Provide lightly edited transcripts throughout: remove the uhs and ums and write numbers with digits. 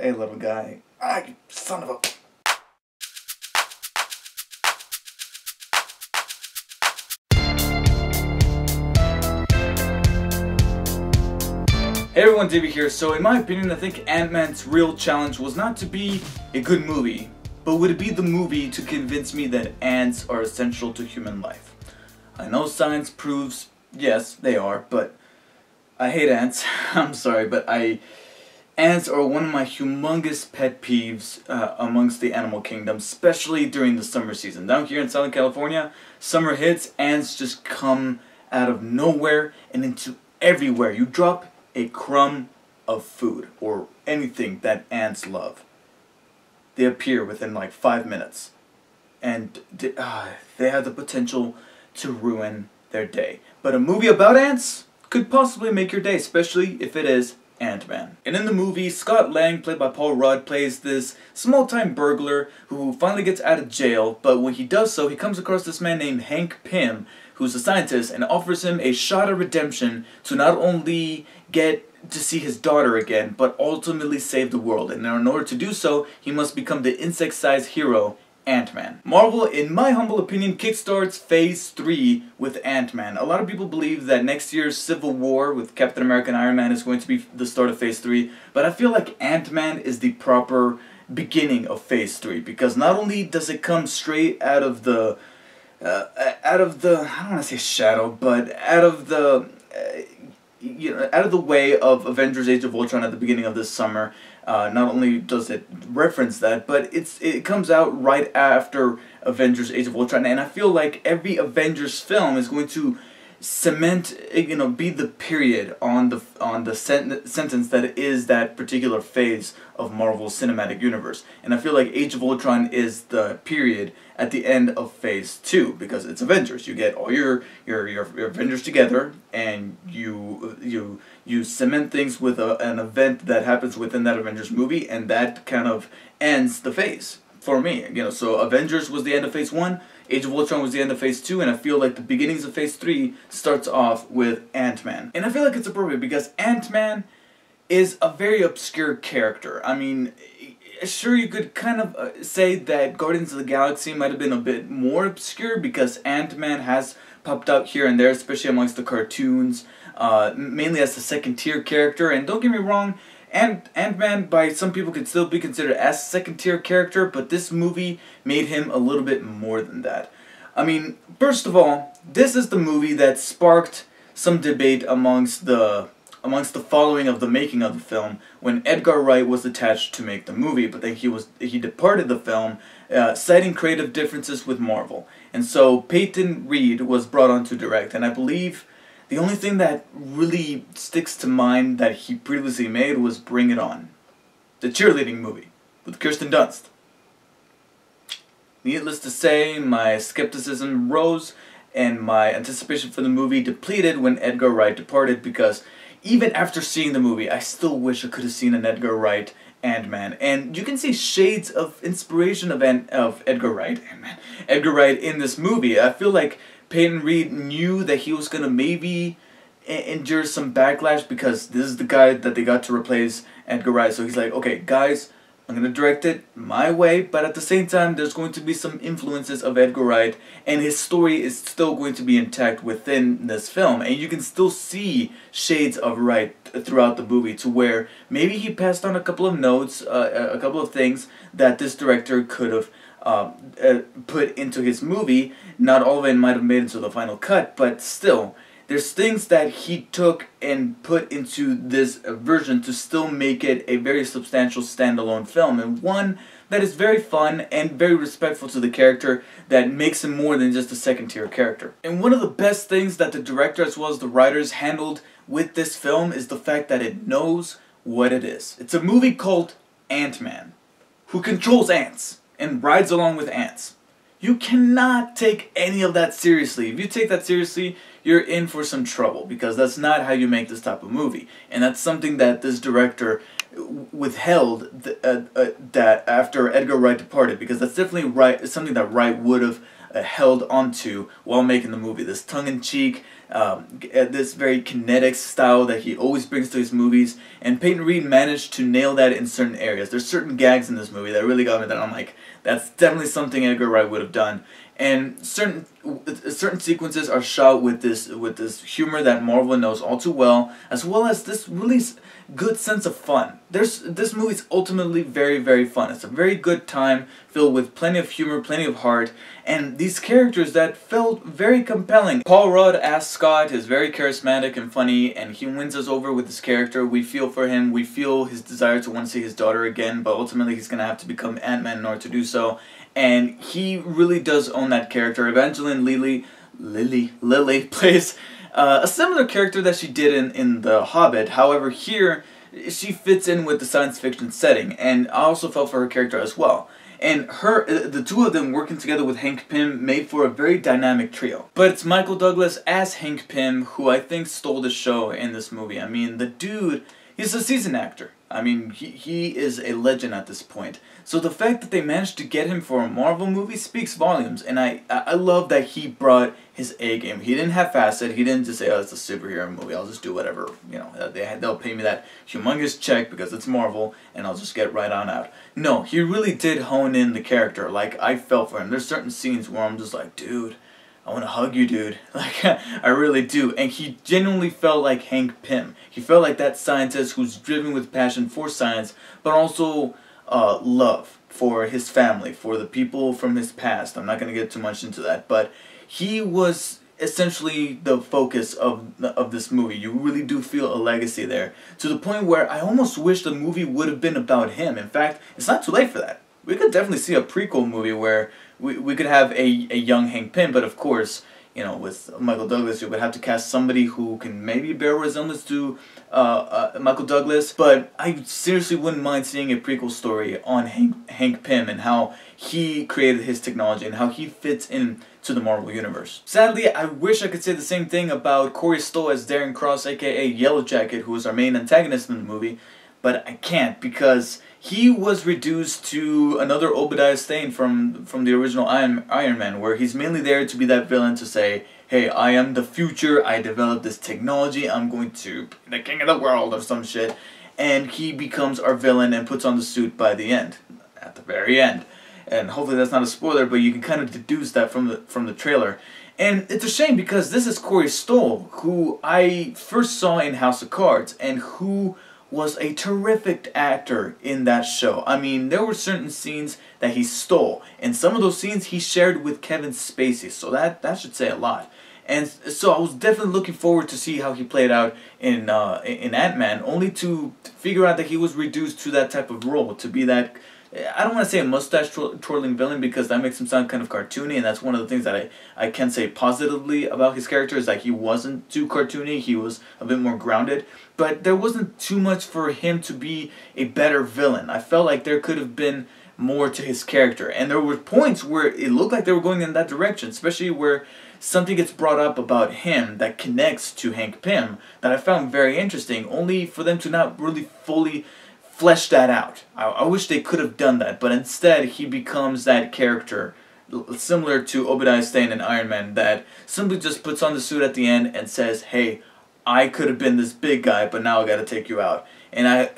Hey, little guy. Ah, you son of a... Hey everyone, Davey here. So in my opinion, I think Ant-Man's real challenge was not to be a good movie, but would it be the movie to convince me that ants are essential to human life? I know science proves, yes, they are, but I hate ants. I'm sorry, but ants are one of my humongous pet peeves amongst the animal kingdom, especially during the summer season. Down here in Southern California, summer hits, ants just come out of nowhere and into everywhere. You drop a crumb of food or anything that ants love, they appear within like 5 minutes, and they have the potential to ruin their day. But a movie about ants could possibly make your day, especially if it is Ant-Man. And in the movie, Scott Lang, played by Paul Rudd, plays this small-time burglar who finally gets out of jail, but when he does so, he comes across this man named Hank Pym, who's a scientist, and offers him a shot at redemption to not only get to see his daughter again, but ultimately save the world. And in order to do so, he must become the insect-sized hero, Ant-Man. Marvel, in my humble opinion, kickstarts Phase 3 with Ant-Man. A lot of people believe that next year's Civil War with Captain America and Iron Man is going to be the start of Phase 3, but I feel like Ant-Man is the proper beginning of Phase 3, because not only does it come straight out of the, I don't want to say shadow, but out of the way of Avengers Age of Ultron at the beginning of this summer. Not only does it reference that, but it comes out right after Avengers Age of Ultron, and I feel like every Avengers film is going to cement, be the period on the sentence that is that particular phase of Marvel's cinematic universe. And I feel like Age of Ultron is the period at the end of Phase 2, because it's Avengers. You get all your Avengers together, and you cement things with an event that happens within that Avengers movie, and that kind of ends the phase for me. So Avengers was the end of Phase 1, Age of Ultron was the end of Phase 2, and I feel like the beginnings of Phase 3 starts off with Ant-Man. And I feel like it's appropriate because Ant-Man is a very obscure character. I mean, sure, you could kind of say that Guardians of the Galaxy might have been a bit more obscure because Ant-Man has popped out here and there, especially amongst the cartoons, mainly as a second-tier character. And don't get me wrong, Ant-Man by some people could still be considered as a second-tier character, but this movie made him a little bit more than that. I mean, first of all, this is the movie that sparked some debate amongst the following of the making of the film, when Edgar Wright was attached to make the movie, but then he departed the film, citing creative differences with Marvel. And so Peyton Reed was brought on to direct, and I believe the only thing that really sticks to mind that he previously made was Bring It On, the cheerleading movie with Kirsten Dunst. Needless to say, my skepticism rose and my anticipation for the movie depleted when Edgar Wright departed, because even after seeing the movie, I still wish I could have seen an Edgar Wright Ant-Man. And you can see shades of inspiration of Edgar Wright in this movie. I feel like Peyton Reed knew that he was going to maybe endure some backlash because this is the guy that they got to replace Edgar Wright. So he's like, okay, guys, I'm going to direct it my way, but at the same time, there's going to be some influences of Edgar Wright, and his story is still going to be intact within this film. And you can still see shades of Wright throughout the movie, to where maybe he passed on a couple of notes, a couple of things that this director could have put into his movie. Not all of it might have made it into the final cut, but still, there's things that he took and put into this version to still make it a very substantial standalone film, and one that is very fun and very respectful to the character, that makes him more than just a second-tier character. And one of the best things that the director as well as the writers handled with this film is the fact that it knows what it is. It's a movie called Ant-Man, who controls ants and rides along with ants. You cannot take any of that seriously. If you take that seriously, you're in for some trouble, because that's not how you make this type of movie. And that's something that this director withheld that after Edgar Wright departed, because that's definitely something that Wright would have held onto while making the movie. This tongue-in-cheek, this very kinetic style that he always brings to his movies, and Peyton Reed managed to nail that in certain areas. There's certain gags in this movie that really got me that I'm like, that's definitely something Edgar Wright would have done. And certain sequences are shot with this humor that Marvel knows all too well as this really good sense of fun. This movie's ultimately very, very fun. It's a very good time filled with plenty of humor, plenty of heart, and these characters that felt very compelling. Paul Rudd as Scott is very charismatic and funny, and he wins us over with his character. We feel for him. We feel his desire to want to see his daughter again, but ultimately he's going to have to become Ant-Man in order to do so. And he really does own that character. Evangeline Lilly plays a similar character that she did in The Hobbit. However, here she fits in with the science fiction setting, and I also felt for her character as well. And the two of them working together with Hank Pym made for a very dynamic trio. But it's Michael Douglas as Hank Pym who I think stole the show in this movie. I mean, the dude, he's a seasoned actor. I mean, he is a legend at this point. So the fact that they managed to get him for a Marvel movie speaks volumes, and I love that he brought his A game. He didn't half-ass it. He didn't just say, oh, it's a superhero movie, I'll just do whatever, you know, they'll pay me that humongous check because it's Marvel, and I'll just get right on out. No, he really did hone in the character. Like, I felt for him. There's certain scenes where I'm just like, dude, I want to hug you, dude. Like, I really do. And he genuinely felt like Hank Pym. He felt like that scientist who's driven with passion for science, but also love for his family, for the people from his past. I'm not going to get too much into that, but he was essentially the focus of this movie. You really do feel a legacy there, to the point where I almost wish the movie would have been about him. In fact, it's not too late for that. We could definitely see a prequel movie where we could have a young Hank Pym, but of course, you know, with Michael Douglas, you would have to cast somebody who can maybe bear resemblance to Michael Douglas. But I seriously wouldn't mind seeing a prequel story on Hank Pym and how he created his technology and how he fits in to the Marvel Universe. Sadly, I wish I could say the same thing about Corey Stoll as Darren Cross, aka Yellow Jacket, who is our main antagonist in the movie, but I can't because he was reduced to another Obadiah Stane from the original Iron Man, where he's mainly there to be that villain to say, hey, I am the future, I developed this technology, I'm going to be the king of the world or some shit, and he becomes our villain and puts on the suit by the end, at the very end. And hopefully that's not a spoiler, but you can kind of deduce that from the trailer. And it's a shame because this is Corey Stoll, who I first saw in House of Cards, and who was a terrific actor in that show. I mean, there were certain scenes that he stole, and some of those scenes he shared with Kevin Spacey, so that should say a lot. And so I was definitely looking forward to see how he played out in Ant-Man, only to figure out that he was reduced to that type of role, to be that, I don't want to say a mustache-twirling villain because that makes him sound kind of cartoony, and that's one of the things that I can say positively about his character, is that he wasn't too cartoony, he was a bit more grounded, but there wasn't too much for him to be a better villain. I felt like there could have been more to his character, and there were points where it looked like they were going in that direction, especially where something gets brought up about him that connects to Hank Pym that I found very interesting, only for them to not really fully flesh that out. I wish they could have done that, but instead he becomes that character similar to Obadiah Stane in Iron Man that simply just puts on the suit at the end and says, hey, I could have been this big guy, but now I gotta take you out. And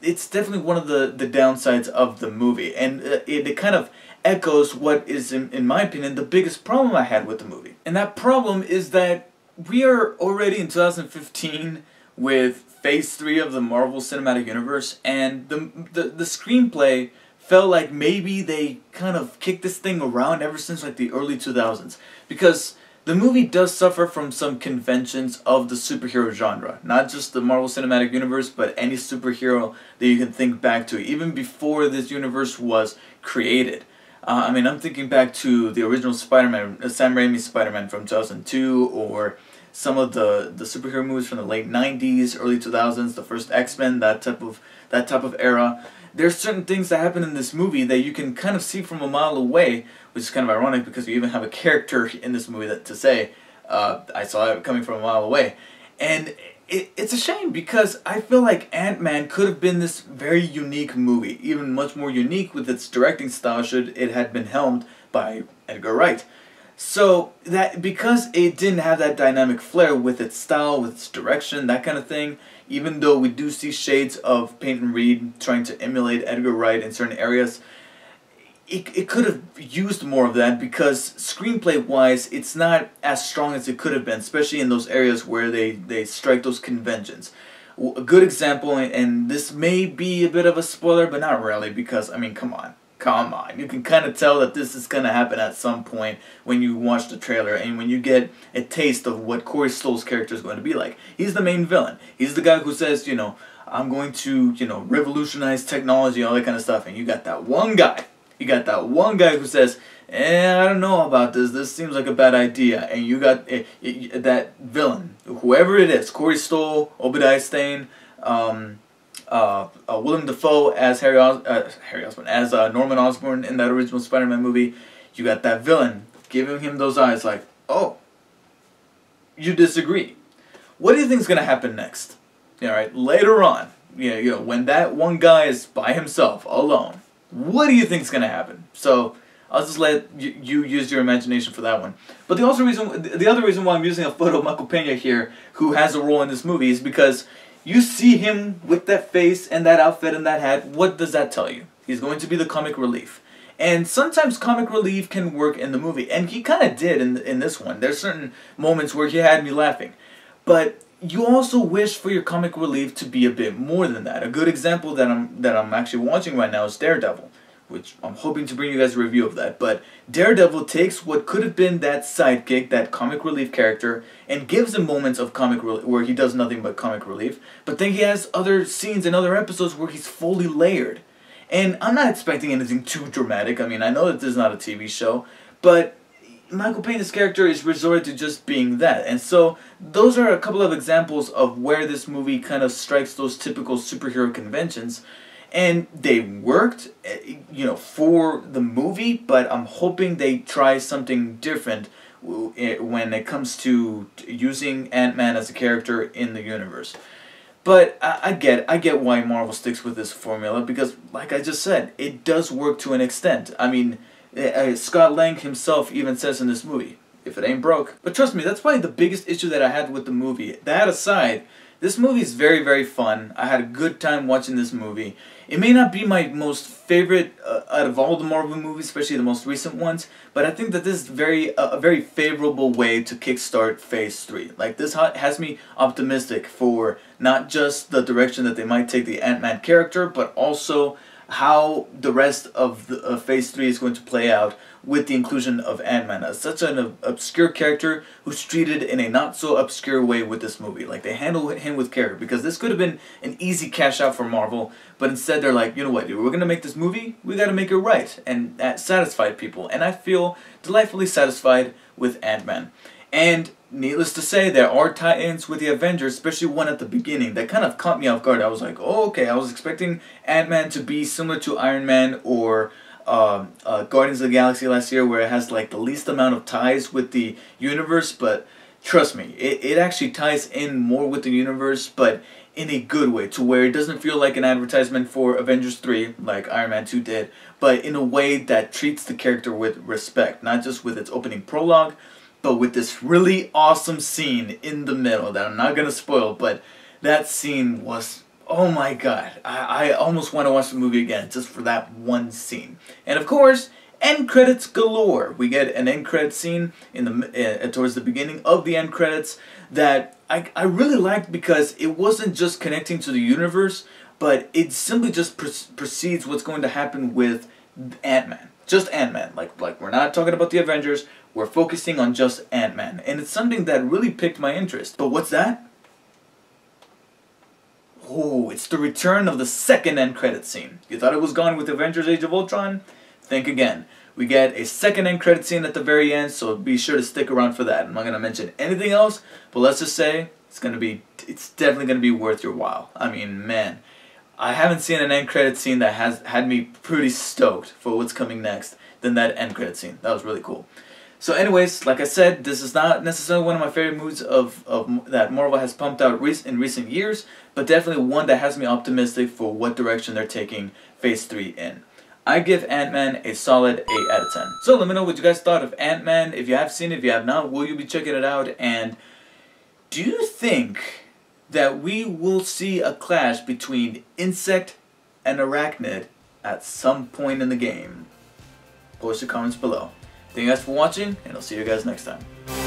it's definitely one of the downsides of the movie, and it kind of echoes what is, in my opinion, the biggest problem I had with the movie. And that problem is that we are already in 2015 with Phase 3 of the Marvel Cinematic Universe, and the screenplay felt like maybe they kind of kicked this thing around ever since like the early 2000s, because the movie does suffer from some conventions of the superhero genre. Not just the Marvel Cinematic Universe, but any superhero that you can think back to, even before this universe was created. I mean, I'm thinking back to the original Spider-Man, Sam Raimi's Spider-Man from 2002, or some of the superhero movies from the late 90s, early 2000s, the first X-Men, that type of era. There's certain things that happen in this movie that you can kind of see from a mile away, which is kind of ironic because you even have a character in this movie that to say, I saw it coming from a mile away. And it's a shame because I feel like Ant-Man could have been this very unique movie, even much more unique with its directing style should it had been helmed by Edgar Wright. So that because it didn't have that dynamic flair with its style, with its direction, that kind of thing, even though we do see shades of Peyton Reed trying to emulate Edgar Wright in certain areas, it could have used more of that because screenplay-wise, it's not as strong as it could have been, especially in those areas where they strike those conventions. A good example, and this may be a bit of a spoiler, but not really, because, I mean, come on. Come on. You can kind of tell that this is going to happen at some point when you watch the trailer and when you get a taste of what Corey Stoll's character is going to be like. He's the main villain. He's the guy who says, you know, I'm going to, you know, revolutionize technology, all that kind of stuff. And you got that one guy. You got that one guy who says, I don't know about this. This seems like a bad idea. And you got that villain, whoever it is, Corey Stoll, Obadiah Stane, Willem Dafoe as Harry Osborn, as Norman Osborn in that original Spider-Man movie. You got that villain giving him those eyes like, oh, you disagree. What do you think is going to happen next? All right, later on, you know, when that one guy is by himself, alone, what do you think is going to happen? So I'll just let you use your imagination for that one. But the other reason why I'm using a photo of Michael Pena here, who has a role in this movie, is because you see him with that face and that outfit and that hat. What does that tell you? He's going to be the comic relief. And sometimes comic relief can work in the movie. And he kind of did in this one. There's certain moments where he had me laughing. But you also wish for your comic relief to be a bit more than that. A good example that I'm actually watching right now is Daredevil, which I'm hoping to bring you guys a review of that. But Daredevil takes what could have been that sidekick, that comic relief character, and gives him moments of comic relief where he does nothing but comic relief. But then he has other scenes and other episodes where he's fully layered. And I'm not expecting anything too dramatic. I mean, I know that this is not a TV show, but Michael Pena's character is resorted to just being that. And so those are a couple of examples of where this movie kind of strikes those typical superhero conventions. And they worked, you know, for the movie, but I'm hoping they try something different when it comes to using Ant-Man as a character in the universe. But I get why Marvel sticks with this formula, because, like I just said, it does work to an extent. I mean, Scott Lang himself even says in this movie, if it ain't broke. But trust me, that's probably the biggest issue that I had with the movie. That aside, this movie is very, very fun. I had a good time watching this movie. It may not be my most favorite out of all the Marvel movies, especially the most recent ones, but I think that this is a very favorable way to kickstart Phase 3. Like, this has me optimistic for not just the direction that they might take the Ant-Man character, but also how the rest of the Phase 3 is going to play out with the inclusion of Ant-Man as such an obscure character who's treated in a not so obscure way with this movie. Like, they handle him with care, because this could have been an easy cash out for Marvel, but instead they're like, you know what, dude, we're gonna make this movie, we gotta make it right, and that satisfied people, and I feel delightfully satisfied with Ant-Man. And needless to say, there are tie-ins with the Avengers, especially one at the beginning, that kind of caught me off guard. I was like, oh, okay, I was expecting Ant-Man to be similar to Iron Man or Guardians of the Galaxy last year, where it has like the least amount of ties with the universe, but trust me, it actually ties in more with the universe, but in a good way, to where it doesn't feel like an advertisement for Avengers 3, like Iron Man 2 did, but in a way that treats the character with respect, not just with its opening prologue, but with this really awesome scene in the middle that I'm not going to spoil, but that scene was, oh my god, I almost want to watch the movie again just for that one scene. And of course, end credits galore. We get an end credit scene in the towards the beginning of the end credits that I really liked, because it wasn't just connecting to the universe, but it simply just precedes what's going to happen with Ant-Man. Just Ant-Man. Like we're not talking about the Avengers, we're focusing on just Ant-Man. And it's something that really piqued my interest. But what's that? Oh, it's the return of the second end credit scene. You thought it was gone with Avengers Age of Ultron? Think again. We get a second end credit scene at the very end, so be sure to stick around for that. I'm not going to mention anything else, but let's just say it's definitely going to be worth your while. I mean, man, I haven't seen an end credit scene that has had me pretty stoked for what's coming next than that end credit scene. That was really cool. So anyways, like I said, this is not necessarily one of my favorite movies that Marvel has pumped out in recent years, but definitely one that has me optimistic for what direction they're taking Phase 3 in. I give Ant-Man a solid 8 out of 10. So let me know what you guys thought of Ant-Man. If you have seen it, if you have not, will you be checking it out? And do you think that we will see a clash between insect and arachnid at some point in the game? Post your comments below. Thank you guys for watching, and I'll see you guys next time.